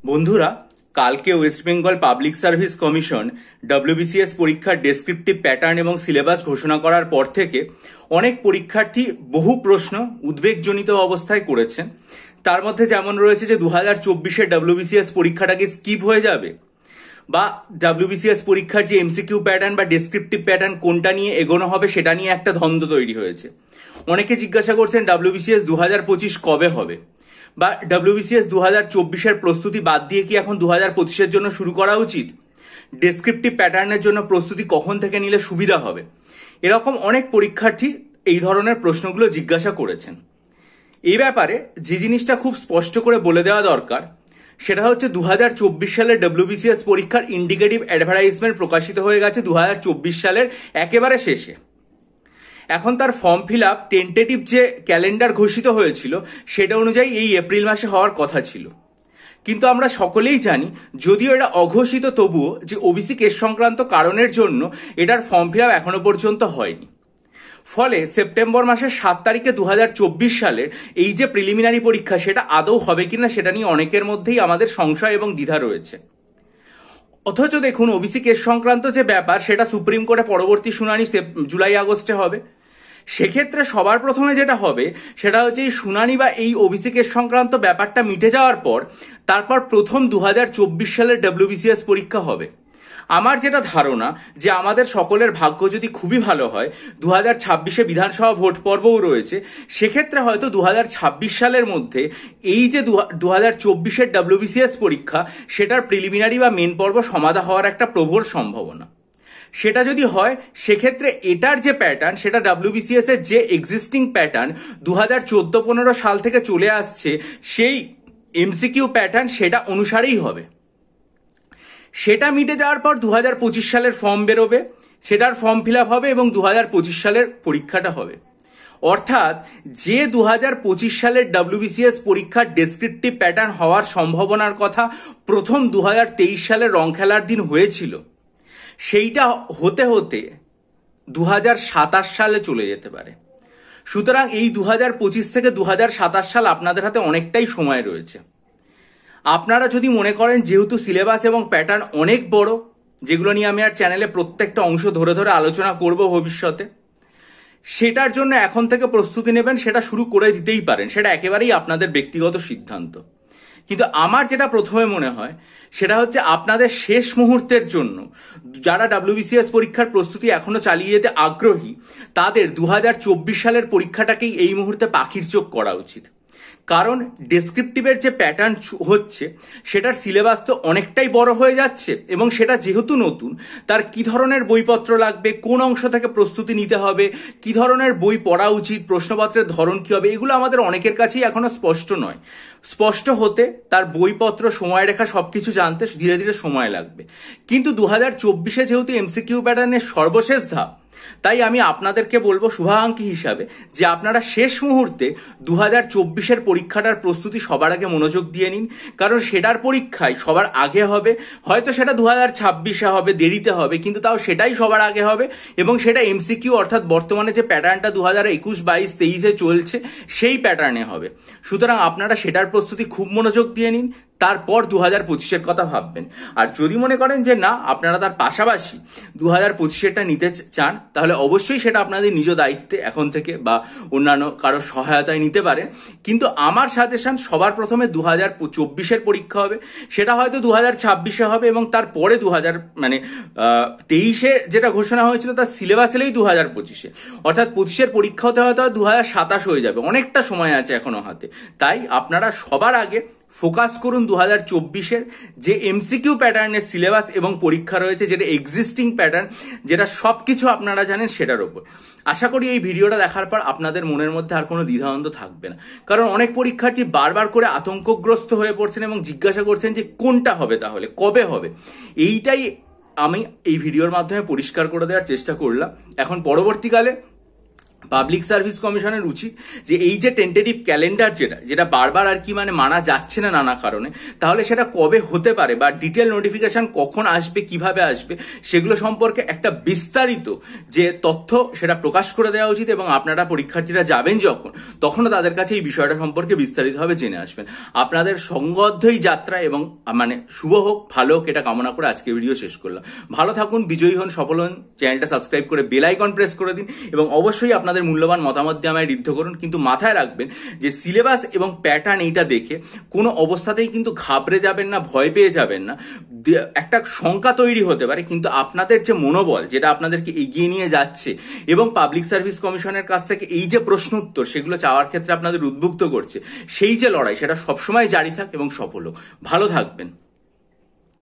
বন্ধুরা, কালকে West Bengal public service commission WBCS পরীক্ষার ডেসক্রিপটিভ প্যাটার্ন এবং সিলেবাস ঘোষণা করার পর থেকে অনেক পরীক্ষার্থী বহু প্রশ্ন উদ্বেগজনিত অবস্থায় করেছেন। তার মধ্যে যেমন রয়েছে যে 2024-এর ডব্লিউবিসিএস পরীক্ষাটা কি স্কিপ হয়ে যাবে, বা ডব্লিউবিসিএস পরীক্ষার যে এমসিকিউ প্যাটার্ন বা ডেসক্রিপটিভ প্যাটার্ন কোনটা নিয়ে এগোনো হবে সেটা নিয়ে একটা দ্বন্দ্ব তৈরি হয়েছে। অনেকে জিজ্ঞাসা করছেন ডব্লিউবিসিএস 2025 কবে হবে, বা ডব্লিউবিসিএস 2024-এর প্রস্তুতি বাদ দিয়ে কি এখন 2025-এর জন্য শুরু করা উচিত, ডেসক্রিপটিভ প্যাটার্নের জন্য প্রস্তুতি কখন থেকে নিলে সুবিধা হবে। এরকম অনেক পরীক্ষার্থী এই ধরনের প্রশ্নগুলো জিজ্ঞাসা করেছেন। এই ব্যাপারে যে জিনিসটা খুব স্পষ্ট করে বলে দেওয়া দরকার সেটা হচ্ছে 2024 সালের ডব্লিউবিসিএস পরীক্ষার ইন্ডিকেটিভ অ্যাডভার্টাইজমেন্ট প্রকাশিত হয়ে গেছে 2024 সালের একেবারে শেষে। এখন তার ফর্ম ফিল আপ টেন্টেটিভ যে ক্যালেন্ডার ঘোষিত হয়েছিল সেটা অনুযায়ী এই এপ্রিল মাসে হওয়ার কথা ছিল, কিন্তু আমরা সকলেই জানি যদিও এটা অঘোষিত তবুও যে ওবিসি কেস সংক্রান্ত কারণের জন্য এটার ফর্ম ফিল আপ এখনো পর্যন্ত হয়নি। ফলে সেপ্টেম্বর মাসের 7 তারিখে 2024 সালের এই যে প্রিলিমিনারি পরীক্ষা সেটা আদৌ হবে কিনা সেটা নিয়ে অনেকের মধ্যেই আমাদের সংশয় এবং দ্বিধা রয়েছে। অথচ দেখুন, ওবিসি কেস সংক্রান্ত যে ব্যাপার সেটা সুপ্রিম কোর্টে পরবর্তী শুনানি জুলাই আগস্টে হবে। সেক্ষেত্রে সবার প্রথমে যেটা হবে সেটা হচ্ছে এই শুনানি বা এই ওবিসি কেস সংক্রান্ত ব্যাপারটা মিটে যাওয়ার পর তারপর প্রথম 2024 সালের ডব্লিউবিসিএস পরীক্ষা হবে। আমার যেটা ধারণা যে আমাদের সকলের ভাগ্য যদি খুবই ভালো হয়, 2026-এ বিধানসভা ভোট পর্বও রয়েছে, সেক্ষেত্রে হয়তো 2026 সালের মধ্যে এই যে 2024-এর ডব্লিউবিসিএস পরীক্ষা সেটার প্রিলিমিনারি বা মেন পর্ব সমাধা হওয়ার একটা প্রবল সম্ভাবনা। সেটা যদি হয় সেক্ষেত্রে এটার যে প্যাটার্ন সেটা ডব্লিউবিসিএস এর যে এক্সিস্টিং প্যাটার্ন 2014-15 সাল থেকে চলে আসছে সেই এমসিকিউ প্যাটার্ন সেটা অনুসারেই হবে। সেটা মিটে যাওয়ার পর 2025 সালের ফর্ম বেরোবে, সেটার ফর্ম ফিল আপ হবে এবং 2025 সালের পরীক্ষাটা হবে। অর্থাৎ যে 2025 সালের ডব্লিউবিসিএস পরীক্ষার ডেসক্রিপটিভ প্যাটার্ন হওয়ার সম্ভাবনার কথা প্রথম 2023 সালের রং খেলার দিন হয়েছিল, সেইটা হতে হতে 2027 সালে চলে যেতে পারে। সুতরাং এই 2025 থেকে 2027 সাল আপনাদের হাতে অনেকটাই সময় রয়েছে। আপনারা যদি মনে করেন যেহেতু সিলেবাস এবং প্যাটার্ন অনেক বড়, যেগুলো নিয়ে আমি আর চ্যানেলে প্রত্যেকটা অংশ ধরে ধরে আলোচনা করব ভবিষ্যতে, সেটার জন্য এখন থেকে প্রস্তুতি নেবেন, সেটা শুরু করে দিতেই পারেন, সেটা একেবারেই আপনাদের ব্যক্তিগত সিদ্ধান্ত। কিন্তু আমার যেটা প্রথমে মনে হয় সেটা হচ্ছে আপনাদের শেষ মুহূর্তের জন্য যারা ডব্লিউবিসিএস পরীক্ষার প্রস্তুতি এখনো চালিয়ে যেতে আগ্রহী তাদের 2024 সালের পরীক্ষাটাকেই এই মুহূর্তে পাখির চোখ করা উচিত। কারণ ডেসক্রিপটিভের যে প্যাটার্ন হচ্ছে সেটার সিলেবাস তো অনেকটাই বড় হয়ে যাচ্ছে, এবং সেটা যেহেতু নতুন তার কি ধরনের বইপত্র লাগবে, কোন অংশ থেকে প্রস্তুতি নিতে হবে, কি ধরনের বই পড়া উচিত, প্রশ্নপত্রের ধরন কি হবে, এগুলো আমাদের অনেকের কাছেই এখনো স্পষ্ট নয়। স্পষ্ট হতে তার বইপত্র, সময়রেখা সবকিছু জানতে ধীরে ধীরে সময় লাগবে। কিন্তু 2024-এ যেহেতু এমসিকিউ প্যাটার্নের সর্বশেষ ধাপ, তাই আমি আপনাদেরকে বলবো শুভাকাঙ্ক্ষী হিসাবে যে আপনারা শেষ মুহূর্তে 2024-এর পরীক্ষাটার প্রস্তুতি সবার আগে মনোযোগ দিয়ে নিন। কারণ সেটার পরীক্ষায় সবার আগে হবে, হয়তো সেটা 2026-এ হবে, দেরিতে হবে, কিন্তু তাও সেটাই সবার আগে হবে, এবং সেটা এমসিকিউ অর্থাৎ বর্তমানে যে প্যাটার্নটা 2021, 22, 23-এ চলছে সেই প্যাটার্নে হবে। সুতরাং আপনারা সেটার প্রস্তুতি খুব মনোযোগ দিয়ে নিন, তারপর 2025-এর কথা ভাববেন। আর যদি মনে করেন যে না, আপনারা তার পাশাপাশি 2025-এরটা নিতে চান, তাহলে অবশ্যই সেটা আপনাদের নিজ দায়িত্বে এখন থেকে বা অন্যান্য কারো সহায়তায় নিতে পারেন। কিন্তু আমার সাজেশন সবার প্রথমে 2024-এর পরীক্ষা হবে, সেটা হয়তো 2026-এ হবে, এবং তারপরে 23-এ যেটা ঘোষণা হয়েছিল তার সিলেবাস এলেই 2025-এ, অর্থাৎ 25-এর পরীক্ষা হতে হয়তো 2027 হয়ে যাবে। অনেকটা সময় আছে এখনো হাতে। তাই আপনারা সবার আগে ফোকাস করুন 2024-এর যে এমসিকিউ প্যাটার্নের সিলেবাস এবং পরীক্ষা রয়েছে, যেটা এক্সিস্টিং প্যাটার্ন, যেটা সবকিছু আপনারা জানেন সেটার ওপর। আশা করি এই ভিডিওটা দেখার পর আপনাদের মনের মধ্যে আর কোনো দ্বিধাদ্বন্দ্ব থাকবে না। কারণ অনেক পরীক্ষার্থী বারবার করে আতঙ্কগ্রস্ত হয়ে পড়ছেন এবং জিজ্ঞাসা করছেন যে কোনটা হবে, তাহলে কবে হবে। এইটাই আমি এই ভিডিওর মাধ্যমে পরিষ্কার করে দেওয়ার চেষ্টা করলাম। এখন পরবর্তীকালে পাবলিক সার্ভিস কমিশনের উচিত যে এই যে টেন্টেটিভ ক্যালেন্ডার যেটা বারবার আর কি মানে মানা যাচ্ছে না নানা কারণে, তাহলে সেটা কবে হতে পারে বা ডিটেল নোটিফিকেশন কখন আসবে, কিভাবে আসবে, সেগুলো সম্পর্কে একটা বিস্তারিত যে তথ্য সেটা প্রকাশ করে দেওয়া উচিত। এবং আপনারা পরীক্ষার্থীরা যাবেন যখন, তখনও তাদের কাছে এই বিষয়টা সম্পর্কে বিস্তারিতভাবে জেনে আসবেন। আপনাদের সংবদ্ধই যাত্রা এবং মানে শুভ হোক, ভালো হোক, এটা কামনা করে আজকে ভিডিও শেষ করলাম। ভালো থাকুন, বিজয়ী হন, সফল হন। চ্যানেলটা সাবস্ক্রাইব করে বেল আইকন প্রেস করে দিন এবং অবশ্যই আপনাদের মূল্যবান মতামত দিয়ে আমায় ঋদ্ধ করুন। কিন্তু মাথায় রাখবেন যে সিলেবাস এবং প্যাটার্ন এইটা দেখে কোনো অবস্থাতেই কিন্তু ঘাবড়ে যাবেন না, ভয় পেয়ে যাবেন না। একটা শঙ্কা তৈরি হতে পারে, কিন্তু আপনাদের যে মনোবল যেটা আপনাদেরকে এগিয়ে নিয়ে যাচ্ছে এবং পাবলিক সার্ভিস কমিশনের কাছ থেকে এই যে প্রশ্ন উত্তর সেগুলো চাওয়ার ক্ষেত্রে আপনাদের উদ্বুদ্ধ করছে, সেই যে লড়াই সেটা সবসময় জারি থাক এবং সফল হোক। ভালো থাকবেন।